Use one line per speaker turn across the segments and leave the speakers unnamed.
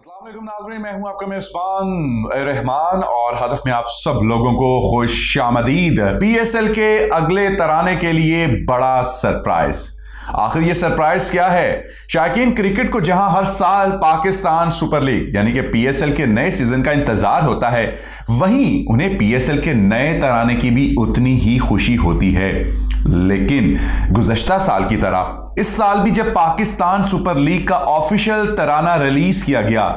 अस्सलाम वालेकुम नाज़रीन, मैं हूं आपका मेज़बान रहमान और हदफ में आप सब लोगों को खुशामदीद। पीएसएल के अगले तराने के लिए बड़ा सरप्राइज। आखिर ये सरप्राइज क्या है? शायकीन क्रिकेट को जहां हर साल पाकिस्तान सुपर लीग यानी कि पीएसएल के नए सीजन का इंतजार होता है, वहीं उन्हें पीएसएल के नए तराने की भी उतनी ही खुशी होती है। लेकिन गुज़श्ता साल की तरह इस साल भी जब पाकिस्तान सुपर लीग का ऑफिशियल तराना रिलीज किया गया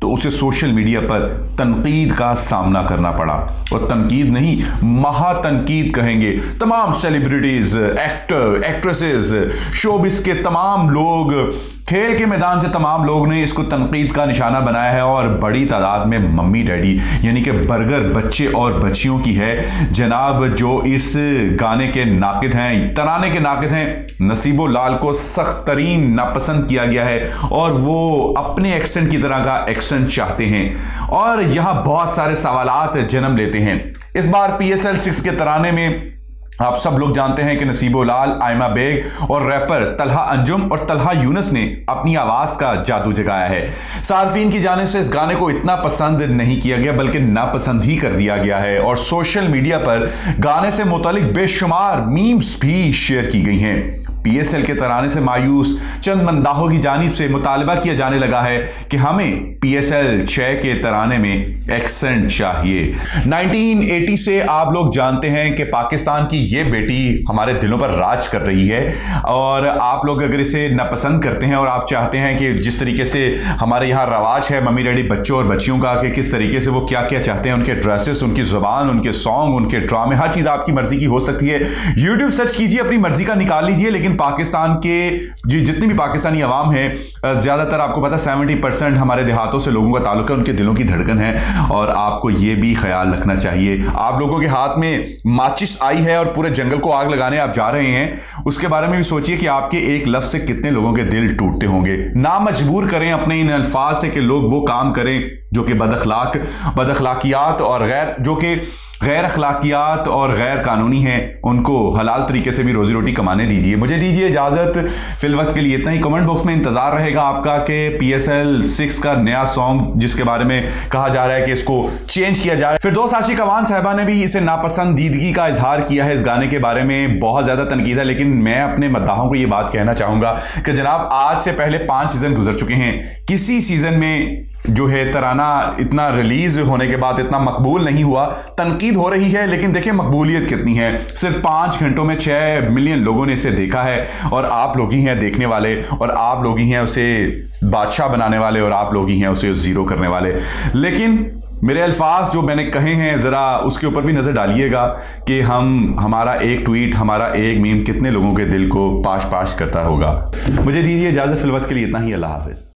तो उसे सोशल मीडिया पर तनकीद का सामना करना पड़ा। और तनकीद नहीं, महा तनकीद कहेंगे। तमाम सेलिब्रिटीज, एक्टर, एक्ट्रेसेस, शोबिस के तमाम लोग, खेल के मैदान से तमाम लोग ने इसको तनकीद का निशाना बनाया है और बड़ी तादाद में मम्मी डैडी यानी कि बर्गर बच्चे और बच्चियों की है जनाब, जो इस गाने के नाकिद हैं, तराने के नाकिद हैं। नसीबो लाल को सख्त तरीन नापसंद किया गया है और वो अपने एक्सेंट की तरह का एक्सेंट चाहते हैं और यहां बहुत सारे सवालात जन्म लेते हैं। इस बार पीएसएल 6 के तराने में आप सब लोग जानते हैं कि नसीबो लाल, आयमा बेग और रैपर तलहा अंजुम और तलहा यूनुस ने अपनी आवाज का जादू जगाया है। सार्फिन की जानिब से इस गाने को इतना पसंद नहीं किया गया बल्कि नापसंद ही कर दिया गया है और सोशल मीडिया पर गाने से मुतालिक बेशुमार मीम्स भी शेयर की गई हैं। पीएसएल के तराने से मायूस चंद मंदाहों की जानिब से मुतालबा किया जाने लगा है कि हमें पीएसएल 6 के तराने में एक्सेंट चाहिए। 1980 से आप लोग जानते हैं कि पाकिस्तान की ये बेटी हमारे दिलों पर राज कर रही है और आप लोग अगर इसे नापसंद करते हैं और आप चाहते हैं कि जिस तरीके से हमारे यहाँ रवाज है मम्मी डैडी बच्चों और बच्चियों का, कि किस तरीके से वो क्या क्या चाहते हैं, उनके ड्रेसेस, उनकी जुबान, उनके सॉन्ग, उनके ड्रामे, हर चीज़ आपकी मर्जी की हो सकती है। यूट्यूब सर्च कीजिए, अपनी मर्जी का निकाल लीजिए। लेकिन पाकिस्तान के जितनी भी पाकिस्तानी अवाम है, ज़्यादातर आपको पता 70% हमारे देहातों से लोगों का ताल्लुक है, उनके दिलों की धड़कन है और आपको ये भी ख्याल रखना चाहिए। आप लोगों के हाथ में माचिस आई है और पूरे जंगल को आग लगाने आप जा रहे हैं, उसके बारे में भी सोचिए कि आपके एक लफ्ज से कितने लोगों के दिल टूटते होंगे। ना मजबूर करें अपने इन अल्फाज से कि लोग वो काम करें जो कि बदअखलाकियात और गैर अखलाकियात और गैर कानूनी हैं, उनको हलाल तरीके से भी रोजी रोटी कमाने दीजिए। मुझे दीजिए इजाज़त, फिल वक्त के लिए इतना ही। कमेंट बॉक्स में इंतज़ार रहेगा आपका कि पीएसएल 6 का नया सॉन्ग जिसके बारे में कहा जा रहा है कि इसको चेंज किया जाए। फिर दोस्त आशिक अवान साहिबा ने भी इसे नापसंदीदगी का इजहार किया है। इस गाने के बारे में बहुत ज़्यादा तनकीद है, लेकिन मैं अपने मद्दाहों को ये बात कहना चाहूँगा कि जनाब आज से पहले 5 सीज़न गुजर चुके हैं। किसी सीज़न में जो है तराना इतना रिलीज होने के बाद इतना मकबूल नहीं हुआ। तनकीद हो रही है लेकिन देखिए मकबूलियत कितनी है। सिर्फ 5 घंटों में 6 मिलियन लोगों ने इसे देखा है और आप लोग ही हैं देखने वाले और आप लोग ही हैं उसे बादशाह बनाने वाले और आप लोग ही हैं उसे जीरो करने वाले। लेकिन मेरे अल्फाज जो मैंने कहे हैं ज़रा उसके ऊपर भी नज़र डालिएगा कि हमारा एक ट्वीट, हमारा एक मीम कितने लोगों के दिल को पाश पाश करता होगा। मुझे दीजिए इजाज़त, फिल वक्त के लिए इतना ही। अल्लाह हाफिज़।